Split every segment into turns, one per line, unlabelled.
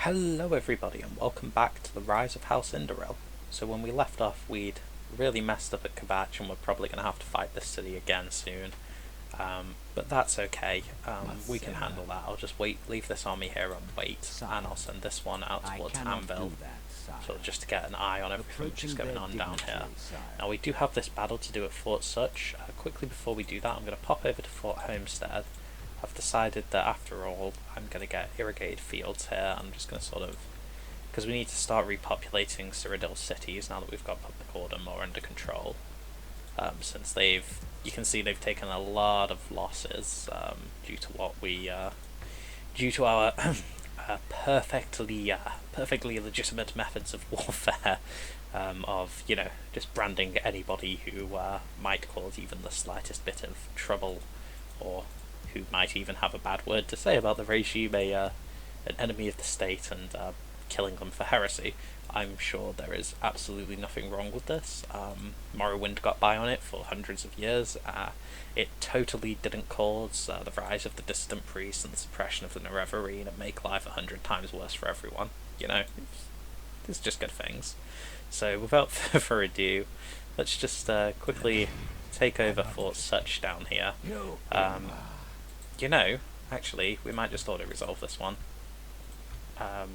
Hello everybody and welcome back to the Rise of House Indoril. So when we left off we'd really messed up at Kvatch and we're probably going to have to fight this city again soon. But that's okay, we can handle that. I'll just leave this army here and wait, and I'll send this one out towards Anvil, so just to get an eye on everything which is going on down here. Now we do have this battle to do at Fort Sutch. Quickly before we do that I'm going to pop over to Fort Homestead. I've decided that after all I'm going to get irrigated fields here. I'm just going to sort of, because we need to start repopulating Cyrodiil cities now that we've got public order more under control, since you can see they've taken a lot of losses due to our perfectly legitimate methods of warfare, of just branding anybody who might cause even the slightest bit of trouble, or who might even have a bad word to say about the regime, an enemy of the state, and killing them for heresy. I'm sure there is absolutely nothing wrong with this. Morrowind got by on it for hundreds of years. It totally didn't cause the rise of the dissident priests and the suppression of the Nerevarine and make life 100 times worse for everyone. It's just good things. So without further ado, let's just quickly take over Fort Sutch down here. Actually, we might just auto-resolve this one. I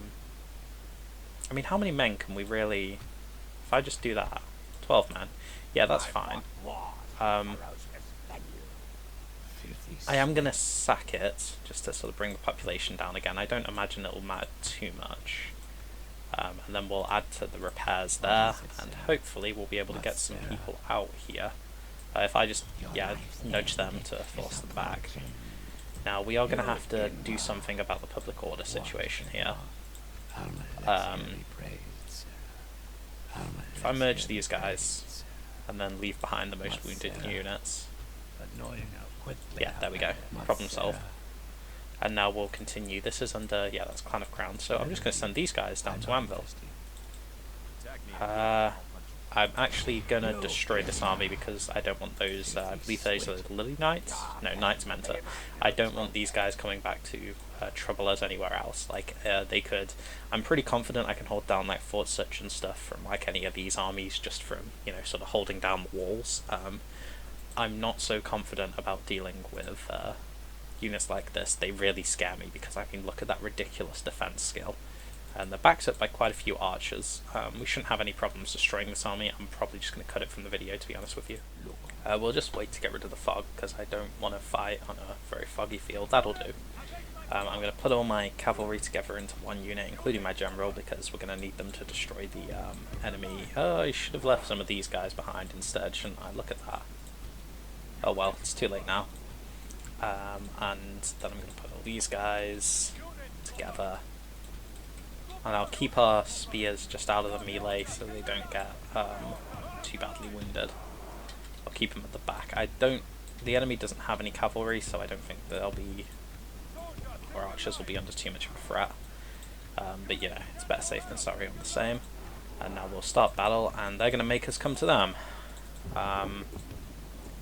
mean, how many men can we really... If I just do that... 12 men. Yeah, that's fine. I am going to sack it, just to sort of bring the population down again. I don't imagine it will matter too much. And then we'll add to the repairs there, and hopefully we'll be able to get some people out here. If I just, nudge them to force them back. Now, we are going to have to do something about the public order situation here. If I merge these guys, and then leave behind the most wounded units. Yeah, there we go. Problem solved. And now we'll continue. This is under, that's Clan of Crown, so I'm just going to send these guys down to Anvil. I'm actually going to destroy this army because I don't want those, I believe those are the Lily Knights? No, Knights Mentor. I don't want these guys coming back to trouble us anywhere else. They could... I'm pretty confident I can hold down Fort Sutch and stuff from any of these armies just from, sort of holding down the walls. I'm not so confident about dealing with units like this. They really scare me because, look at that ridiculous defense skill. And they're backed up by quite a few archers. We shouldn't have any problems destroying this army. I'm probably just going to cut it from the video, to be honest with you. We'll just wait to get rid of the fog, because I don't want to fight on a very foggy field. That'll do. I'm going to put all my cavalry together into one unit, including my general, because we're going to need them to destroy the enemy. Oh, I should have left some of these guys behind instead, shouldn't I? Look at that. Oh well, it's too late now. And then I'm going to put all these guys together. And I'll keep our spears just out of the melee so they don't get too badly wounded. I'll keep them at the back. The enemy doesn't have any cavalry, so I don't think they'll be... or archers will be under too much of a threat. But it's better safe than sorry on the same. And now we'll start battle, and they're going to make us come to them.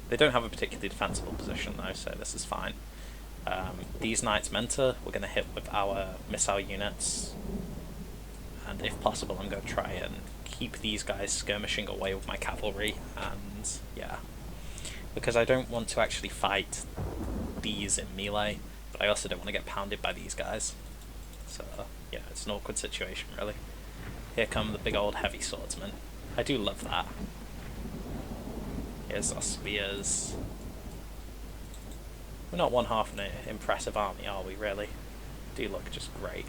They don't have a particularly defensible position though, so this is fine. These Knights Mentor, we're going to hit with our missile units. And if possible, I'm going to try and keep these guys skirmishing away with my cavalry, and because I don't want to actually fight these in melee, but I also don't want to get pounded by these guys. So, it's an awkward situation, really. Here come the big old heavy swordsmen. I do love that. Here's our spears. We're not one half an impressive army, are we, really? Do look just great.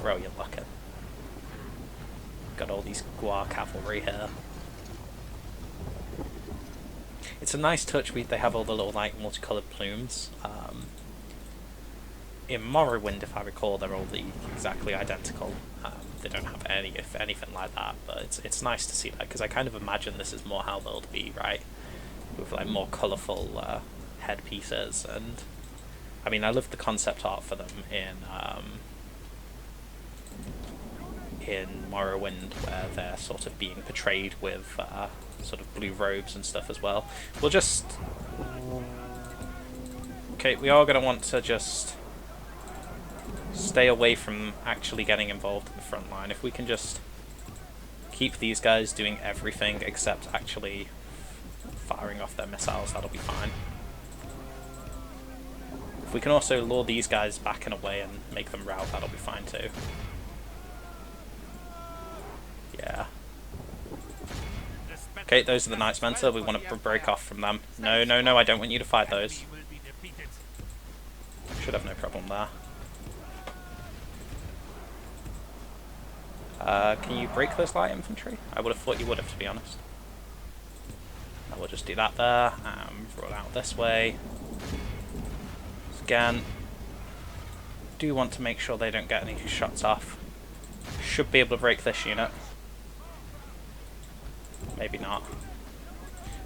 Brilliant looking. Got all these Gwar cavalry here. It's a nice touch. They have all the little multicoloured plumes. In Morrowind, if I recall, they're all exactly identical. They don't have anything like that, but it's nice to see that because I kind of imagine this is more how they'll be, right? With more colourful headpieces, and I love the concept art for them in Morrowind, where they're sort of being portrayed with sort of blue robes and stuff as well. We'll just... Okay, we are going to want to just stay away from actually getting involved in the front line. If we can just keep these guys doing everything except actually firing off their missiles, that'll be fine. If we can also lure these guys back and away and make them rout, that'll be fine too. Yeah. Okay, those are the Knights Mentor. We want to break off from them. No, no, no, I don't want you to fight those. Should have no problem there. Can you break those light infantry? I would have thought you would have, to be honest. We'll just do that there, roll out this way. Again, do want to make sure they don't get any shots off. Should be able to break this unit. Maybe not.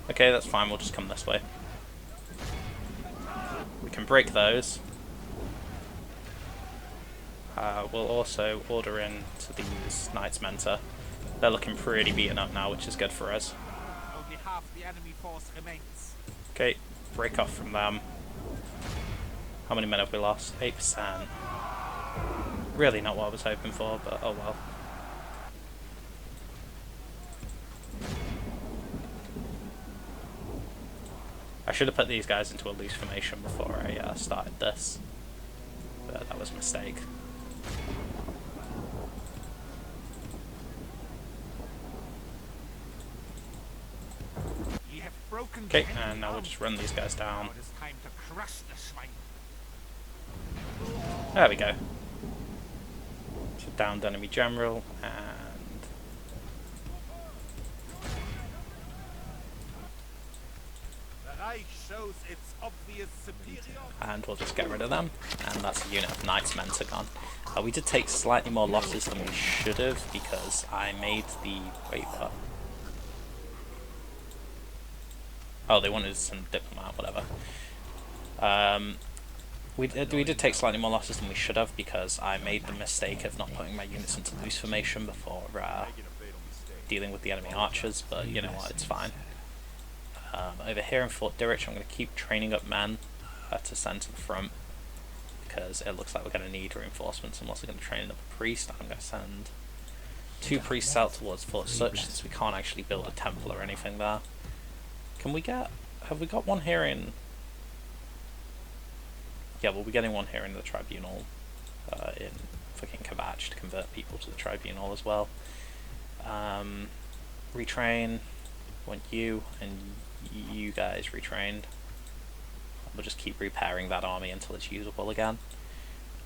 Okay, that's fine, we'll just come this way. We can break those. We'll also order in to these Knights Mentor. They're looking pretty beaten up now, which is good for us.
Only half the enemy force remains.
Okay, break off from them. How many men have we lost? 8%. Really not what I was hoping for, but oh well. I should have put these guys into a loose formation before I started this, but that was a mistake. Okay, and now we'll just run these guys down. There we go. So downed enemy general, and we'll just get rid of them, and that's a unit of Knights Mentor gone. We did take slightly more losses than we should have because I made the... wait, what? Oh, they wanted some diplomat, whatever. We did take slightly more losses than we should have because I made the mistake of not putting my units into loose formation before dealing with the enemy archers, but you know what, it's fine. Over here in Fort Sutch, I'm going to keep training up men to send to the front because it looks like we're going to need reinforcements. I'm also going to train up a priest. I'm going to send 2 priests out towards Fort Sutch since we can't actually build a temple or anything there. Can we get... have we got one here in... yeah, we'll be getting one here in the Tribunal in fucking Kvatch to convert people to the Tribunal as well. Retrain. Want you, and you guys retrained. We'll just keep repairing that army until it's usable again.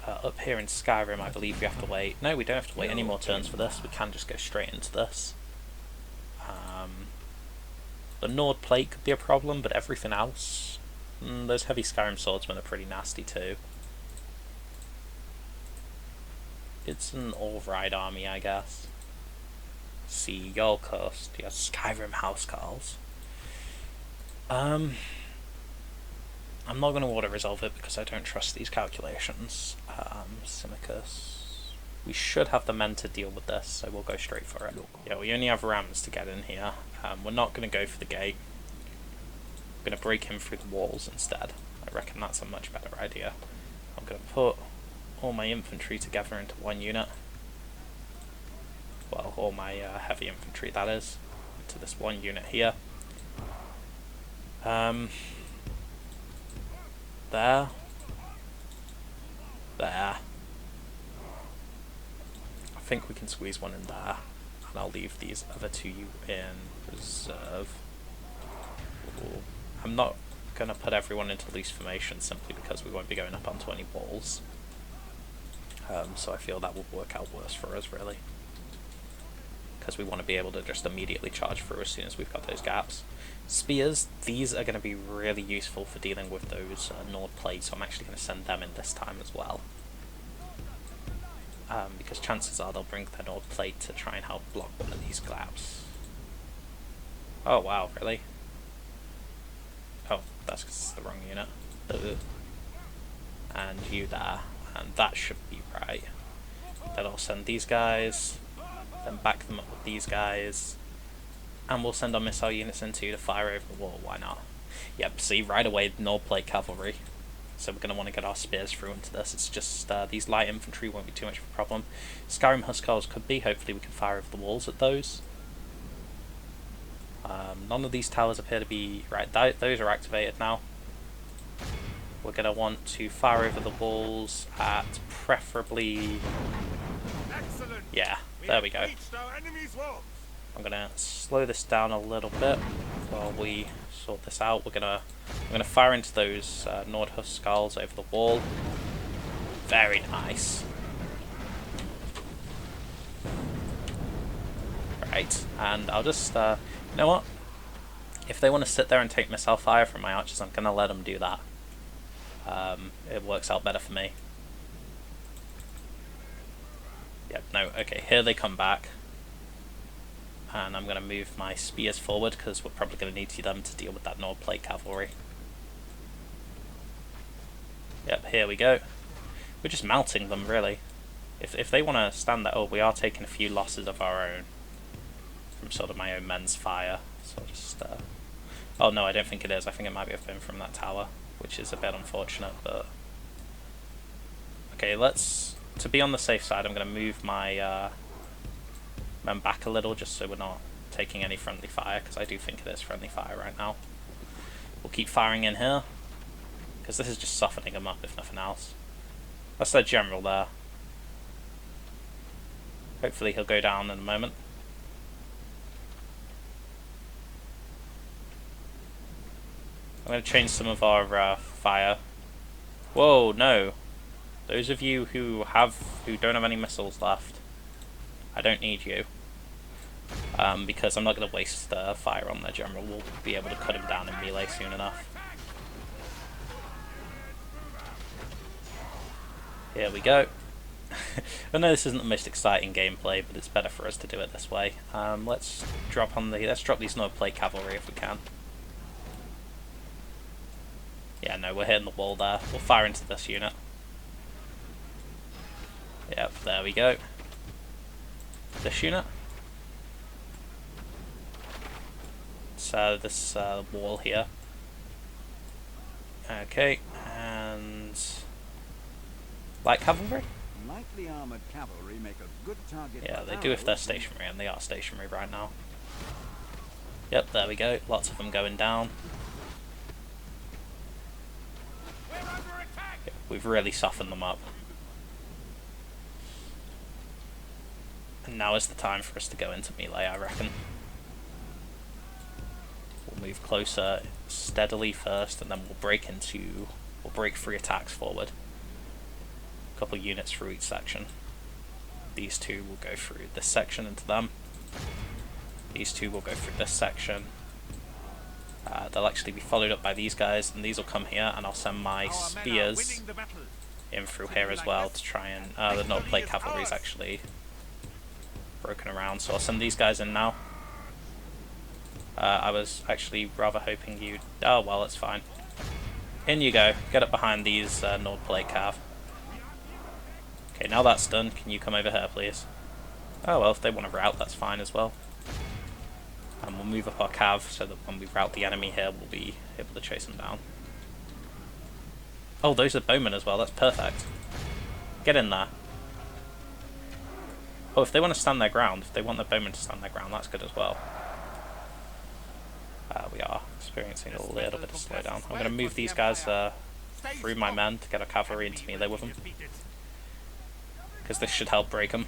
Up here in Skyrim, I believe we have to wait... no, we don't have to wait any more turns for this. We can just go straight into this. The Nord Plate could be a problem, but everything else... those heavy Skyrim swordsmen are pretty nasty too. It's an alright army, I guess. See, Jarl Korst, yeah, Skyrim housecarls. I'm not going to auto-resolve it because I don't trust these calculations. Simmachus. We should have the men to deal with this, so we'll go straight for it. Yeah, we only have rams to get in here. We're not going to go for the gate. We're going to break him through the walls instead. I reckon that's a much better idea. I'm going to put all my infantry together into one unit. Well, all my heavy infantry, that is, into this one unit here. There. There. I think we can squeeze one in there, and I'll leave these other 2 in reserve. Ooh. I'm not going to put everyone into loose formation simply because we won't be going up onto any walls. So I feel that will work out worse for us, really. Because we want to be able to just immediately charge through as soon as we've got those gaps. Spears, these are going to be really useful for dealing with those Nord Plates, so I'm actually going to send them in this time as well. Because chances are they'll bring the Nord Plate to try and help block one of these gaps. Oh wow, really? Oh, that's because it's the wrong unit. And you there, and that should be right. Then I'll send these guys, then back them up with these guys, and we'll send our missile units into to fire over the wall, why not? Yep, see, right away, Nord Plate Cavalry. so we're going to want to get our spears through into this. It's just these light infantry won't be too much of a problem. Skyrim Huskarls could be, hopefully we can fire over the walls at those. None of these towers appear to be... right, those are activated now. We're going to want to fire over the walls at preferably...
Excellent.
yeah, there we go. I'm going to slow this down a little bit while we sort this out. I'm gonna fire into those Nord Huskarls over the wall. Very nice. Right, and I'll just, you know what? If they want to sit there and take missile fire from my archers, I'm gonna let them do that. It works out better for me. Yep, no, okay, here they come back. And I'm going to move my spears forward because we're probably going to need them to deal with that Nord Plate Cavalry. Yep, here we go. We're just melting them, really. If they want to stand there... oh, we are taking a few losses of our own from sort of my own men's fire. So I'll just... oh no, I don't think it is. I think it might have been from that tower, which is a bit unfortunate, but... okay, let's... to be on the safe side, I'm going to move my... men back a little just so we're not taking any friendly fire, because I do think it is friendly fire right now. We'll keep firing in here because this is just softening them up if nothing else. That's their general there. Hopefully he'll go down in a moment. I'm going to change some of our fire. Whoa, no. Those of you who don't have any missiles left, I don't need you. Because I'm not going to waste fire on their general. We'll be able to cut him down in melee soon enough. Here we go. I know this isn't the most exciting gameplay, but it's better for us to do it this way. Let's drop these Nord Plate Cavalry if we can. Yeah, no, we're hitting the wall there. We'll fire into this unit. Yep, there we go. This unit. So this wall here. Okay, and light cavalry.
Lightly armored cavalry make a good target.
Yeah, they do if they're stationary, and they are stationary right now. Yep, there we go. Lots of them going down. Yeah, we've really softened them up. And now is the time for us to go into melee, I reckon. We'll move closer steadily first, and then we'll break 3 attacks forward. A couple units through each section. These 2 will go through this section into them. These 2 will go through this section. They'll actually be followed up by these guys, and these will come here, and I'll send my spears in through here as well to try and... the Nord Plate Cavalry is actually broken around, so I'll send these guys in now. I was actually rather hoping you'd... oh well, it's fine. In you go. Get up behind these Nord Plate Cav. Okay, now that's done, can you come over here, please? Oh well, if they want to rout, that's fine as well. And we'll move up our cav so that when we rout the enemy here, we'll be able to chase them down. Oh, those are bowmen as well, that's perfect. Get in there. Oh, if they want to stand their ground, if they want the bowmen to stand their ground, that's good as well. We are experiencing a little bit of slowdown. I'm going to move these guys through my men to get our cavalry into melee with them, because this should help break them.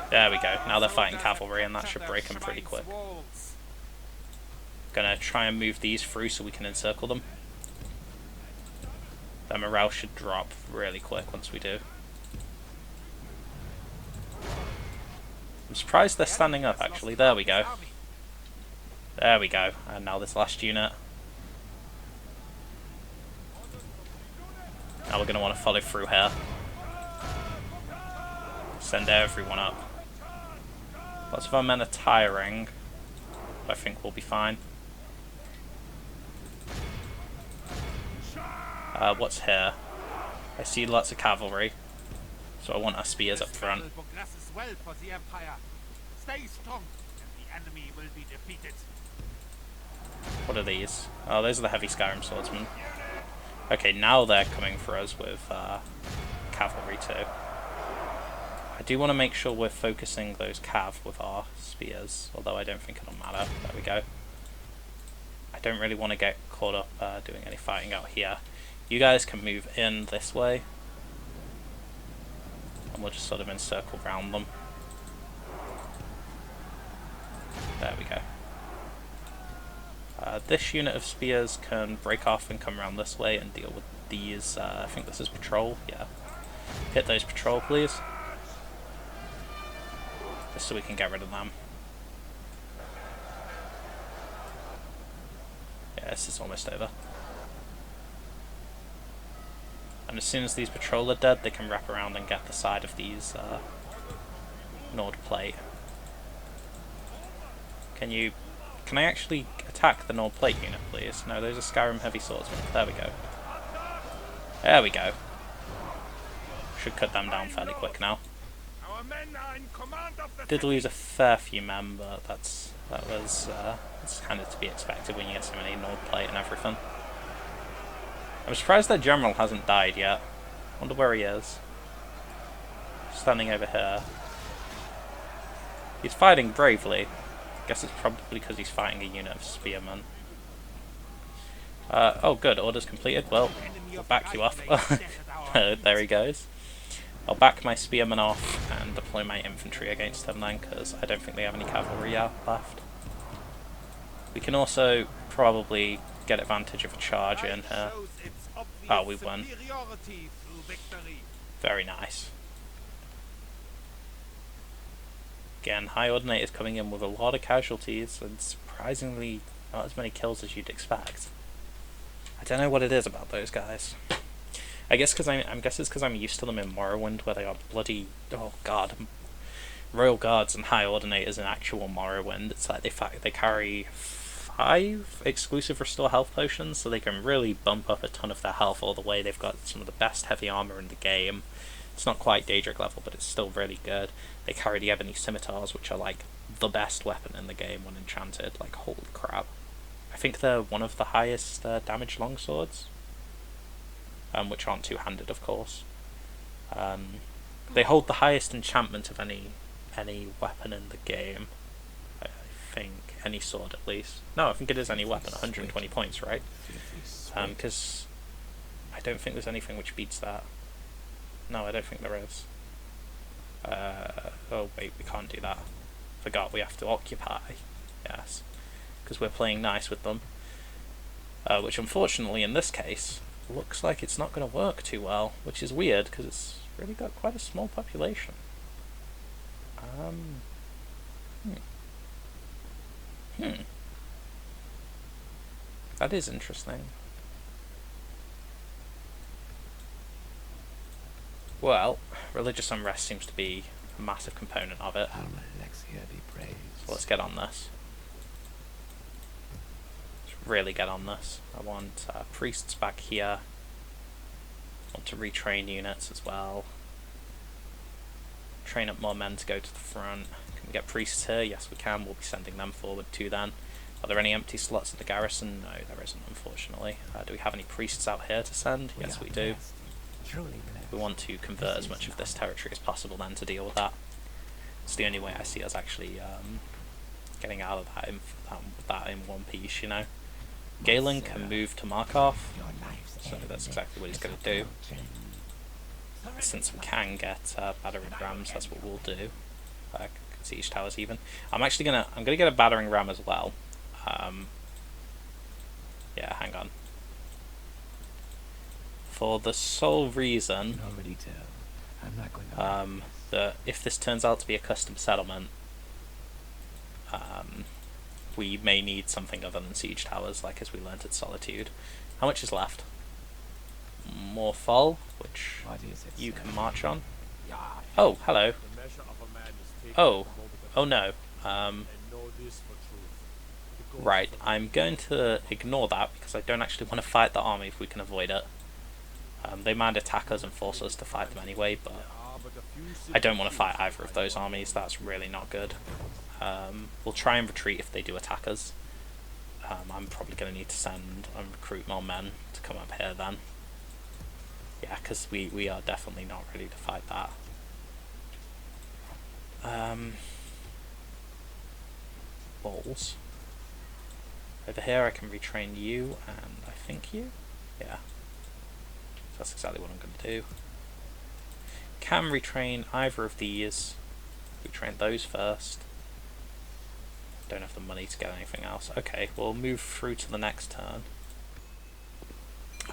There we go, now they're fighting cavalry, and that should break them pretty quick. Gonna try and move these through so we can encircle them. Their morale should drop really quick once we do. I'm surprised they're standing up, actually. There we go. There we go. And now this last unit. Now we're going to want to follow through here. Send everyone up. Lots of our men are tiring. But I think we'll be fine. What's here? I see lots of cavalry. So I want our spears up front.
enemy will be defeated.
What are these? Oh, those are the heavy Skyrim swordsmen. Okay, now they're coming for us with cavalry too. I do want to make sure we're focusing those cav with our spears, although I don't think it'll matter. There we go. I don't really want to get caught up doing any fighting out here. You guys can move in this way, and we'll just sort of encircle around them. There we go. This unit of spears can break off and come around this way and deal with these. I think this is patrol. Yeah. Hit those patrol, please. Just so we can get rid of them. Yeah, this is almost over. And as soon as these patrol are dead, they can wrap around and get the side of these Nord Plate. Can I actually attack the Nord Plate unit, please? No, those are Skyrim heavy swordsmen. There we go. There we go. Should cut them down fairly quick now.
Our men are in command of the
Did lose a fair few men, but that's kind of to be expected when you get so many Nord Plate and everything. I'm surprised their general hasn't died yet. Wonder where he is. Standing over here. He's fighting bravely. Guess it's probably because he's fighting a unit of spearmen. Oh good, orders completed. Well, we'll back you off. There he goes. I'll back my spearmen off and deploy my infantry against them then, because I don't think they have any cavalry left. We can also probably get advantage of a charge in here. Oh, we won. Very nice. Again, High Ordinate is coming in with a lot of casualties and surprisingly not as many kills as you'd expect. I don't know what it is about those guys. I guess because I'm guess it's because I'm used to them in Morrowind, where they are bloody, oh god, Royal Guards and High Ordinators in actual Morrowind. It's like they carry 5 exclusive restore health potions, so they can really bump up a ton of their health all the way. They've got some of the best heavy armor in the game. It's not quite Daedric level, but it's still really good. They carry the Ebony Scimitars, which are like the best weapon in the game when enchanted. Like, holy crap. I think they're one of the highest damage longswords, which aren't two-handed, of course. They hold the highest enchantment of any weapon in the game. I think any sword, at least. No, I think it is any weapon. 120 points, right? Because I don't think there's anything which beats that. No, I don't think there is. Oh wait, we can't do that. Forgot we have to occupy. Yes, because we're playing nice with them. Which unfortunately in this case looks like it's not going to work too well, which is weird because it's really got quite a small population. That is interesting. Well, religious unrest seems to be a massive component of it. So let's get on this. Let's really get on this. I want priests back here. I want to retrain units as well. Train up more men to go to the front. Can we get priests here? Yes, we can. We'll be sending them forward too then. Are there any empty slots at the garrison? No, there isn't, unfortunately. Do we have any priests out here to send? Yes, we do. We want to convert as much of this territory as possible then to deal with that. It's the only way I see us actually getting out of that in one piece, you know. Galyn can move to Markarth, so that's exactly what he's going to do. Since we can get battering rams, that's what we'll do. Siege towers even. I'm gonna get a battering ram as well. Yeah, hang on. For the sole reason that if this turns out to be a custom settlement, we may need something other than siege towers, like as we learnt at Solitude. How much is left? Morthal, which you can march on. Oh, hello. Oh no. Right, I'm going to ignore that because I don't actually want to fight the army if we can avoid it. They might attack us and force us to fight them anyway, but I don't want to fight either of those armies. That's really not good. We'll try and retreat if they do attack us. I'm probably going to need to send and recruit more men to come up here then. Yeah, because we are definitely not ready to fight that. Balls. Over here I can retrain you and I think you? Yeah. That's exactly what I'm going to do. Can retrain either of these. Retrain those first. Don't have the money to get anything else. Okay, we'll move through to the next turn.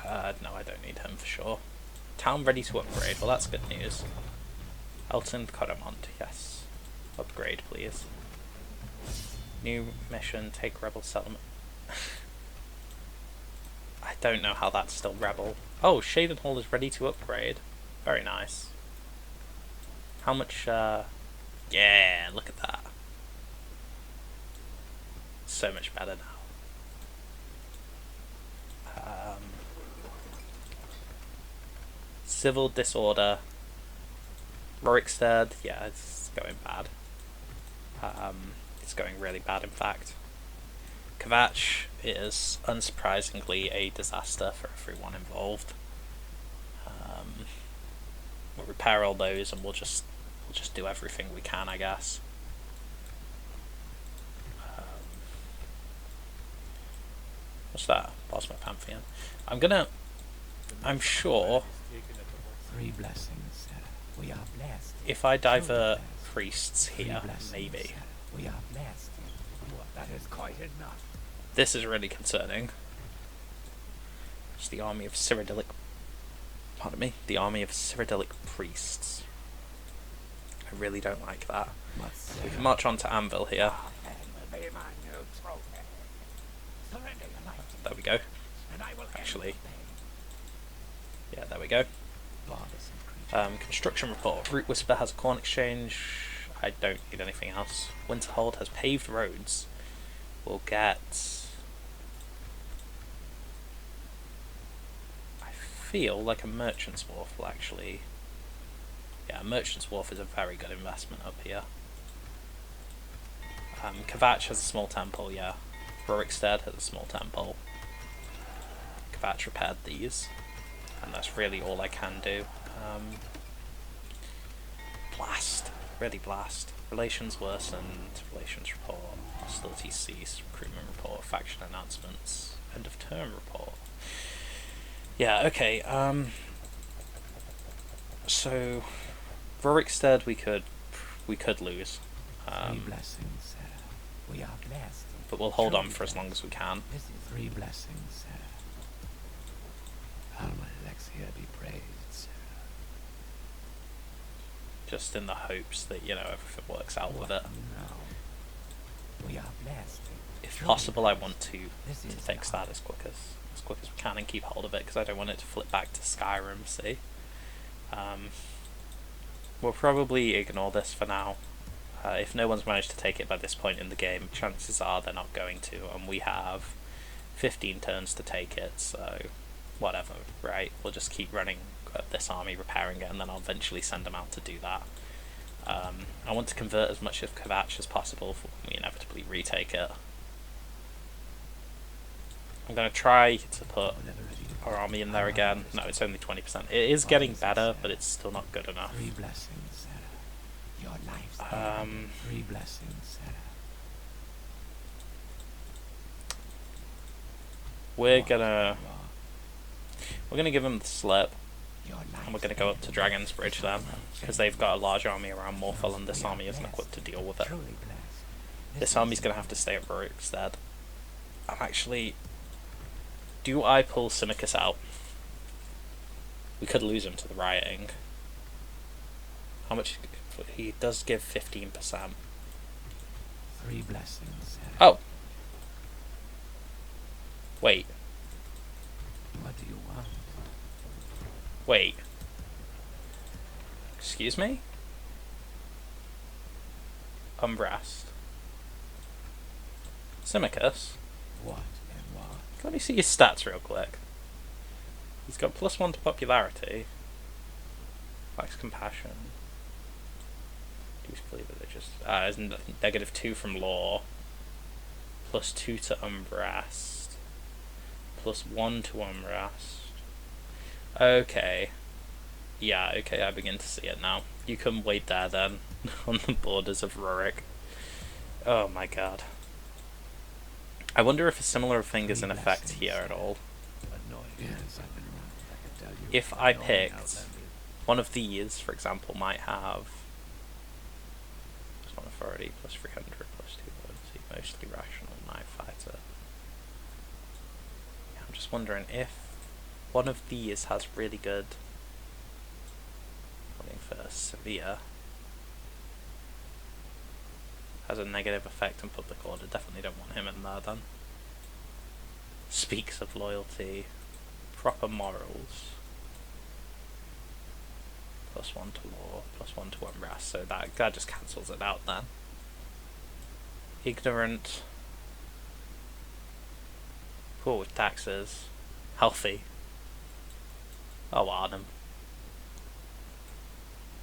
No, I don't need him for sure. Town ready to upgrade. Well, that's good news. Elton Codamont, yes. Upgrade, please. New mission, take rebel settlement. I don't know how that's still rebel. Oh, Shaden Hall is ready to upgrade. Very nice. How much, yeah, look at that. So much better now. Civil disorder. Rorikstead, yeah, it's going bad. It's going really bad, in fact. Kvatch is unsurprisingly a disaster for everyone involved. We'll repair all those, and we'll just do everything we can, I guess. What's that? Plasma Pantheon. I'm sure.
3 blessings. We are blessed.
If I divert priests here, maybe.
We are blessed. That is quite enough.
This is really concerning. It's the army of Cyrodiilic. Pardon me. The army of Cyrodiilic priests. I really don't like that. We can march on to Anvil here. There we go. Actually. Yeah, there we go. Construction report. Root Whisper has a corn exchange. I don't need anything else. Winterhold has paved roads. We'll get... I feel like a Merchant's Wharf will actually... Yeah, a Merchant's Wharf is a very good investment up here. Kvatch has a small temple, yeah. Rorikstead has a small temple. Kvatch repaired these. And that's really all I can do. Blast. Really blast. Relations worsened. Relations report. Hostilities cease. Recruitment report. Faction announcements. End of term report. Yeah, okay. So, Rorikstead we could lose.
3 blessings. We are blessed.
But we'll hold on for as long as we can.
This is 3 blessings. Alma Alexia be praised.
Just in the hopes that, you know, everything works out with it.
No. We are blessed.
If possible, I want to fix that as quick as we can and keep hold of it, because I don't want it to flip back to Skyrim, see? We'll probably ignore this for now. If no one's managed to take it by this point in the game, chances are they're not going to, and we have 15 turns to take it, so whatever, right? We'll just keep running this army, repairing it, and then I'll eventually send them out to do that. I want to convert as much of Kvatch as possible for when we inevitably retake it. I'm going to try to put our army in there again. No, it's only 20%. It is getting better, but it's still not good enough.
3 blessings. Your life. 3 blessings.
We're gonna give them the slip, and we're gonna go up to Dragonsbridge then, because they've got a large army around Morthal, and this army isn't equipped to deal with it. This army's gonna have to stay at Rorikstead. I'm actually... Do I pull Simmachus out? We could lose him to the rioting. How much? He does give 15%.
3 blessings.
Oh! Wait.
What do you want?
Wait. Excuse me? Umbrest. Simmachus?
What and what?
Let me see your stats real quick. He's got +1 to popularity. Lacks compassion. He's fully religious. -2 from law. +2 to unrest. +1 to unrest. Okay. Yeah, okay, I begin to see it now. You can wait there then, on the borders of Rorik. Oh my god. I wonder if a similar thing is in effect here at all. If I picked one of these, for example, might have +1 authority, +300, +2 loyalty, mostly rational, knight fighter. Yeah, I'm just wondering if one of these has really good for severe, has a negative effect on public order. Definitely don't want him in there then. Speaks of loyalty, proper morals, +1 to law, +1 to unrest, so that just cancels it out then. Ignorant, poor with taxes, healthy. Oh, Arnhem.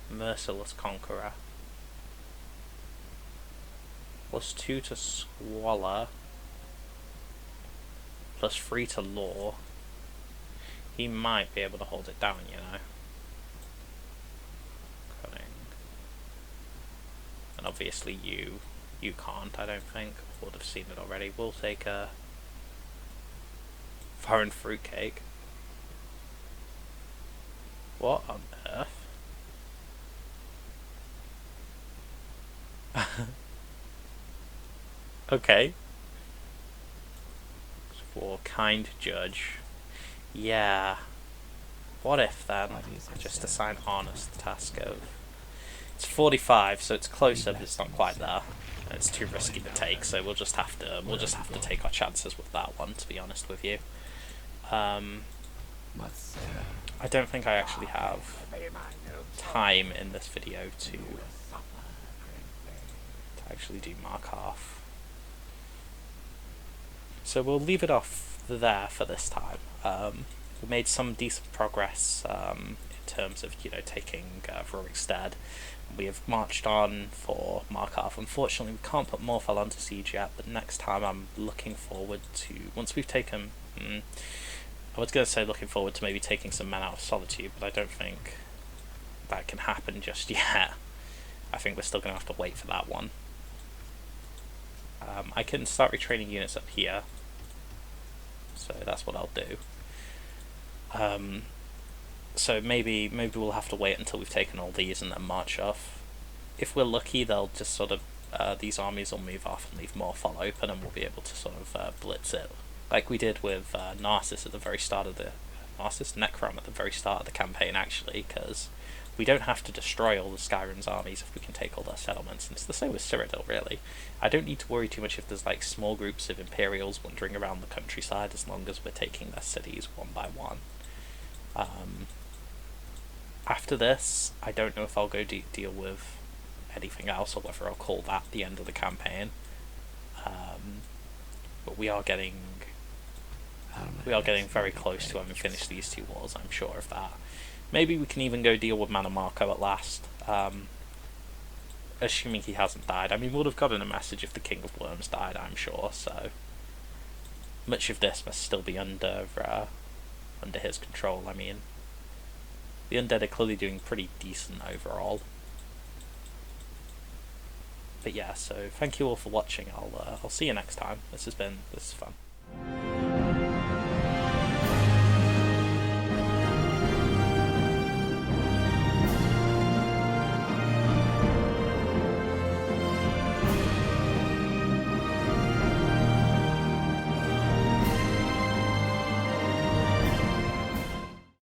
Merciless conqueror. +2 to squalor, +3 to law. He might be able to hold it down, you know. Cunning. And obviously you can't, I don't think. I would have seen it already. We'll take a foreign fruitcake. What on earth? Okay. For kind judge. Yeah. What if then? Just assign honest the task of. It's 45, so it's closer, but it's not quite there. And it's too risky to take, so we'll just have to take our chances with that one. To be honest with you. I don't think I actually have time in this video to actually do Markarth. So we'll leave it off there for this time. We made some decent progress in terms of, taking Rorikstead. We have marched on for Markarth. Unfortunately, we can't put Morthal onto siege yet, but next time I'm looking forward to, once we've taken, I was going to say looking forward to maybe taking some men out of Solitude, but I don't think that can happen just yet. I think we're still going to have to wait for that one. I can start retraining units up here, so that's what I'll do. So maybe we'll have to wait until we've taken all these and then march off. If we're lucky, they'll just sort of these armies will move off and leave Morthal open, and we'll be able to sort of blitz it, like we did with Narcissus at the very start of the Necrom at the very start of the campaign, actually, because we don't have to destroy all the Skyrim's armies if we can take all their settlements, and it's the same with Cyrodiil, really. I don't need to worry too much if there's like small groups of Imperials wandering around the countryside, as long as we're taking their cities one by one. After this, I don't know if I'll go deal with anything else, or whether I'll call that the end of the campaign. But we are getting very close to having finished these two wars, I'm sure of that. Maybe we can even go deal with Manamako at last, assuming he hasn't died. I mean, we would have gotten a message if the King of Worms died, I'm sure, so much of this must still be under his control. I mean, the undead are clearly doing pretty decent overall. But yeah, so thank you all for watching. I'll see you next time. This is fun.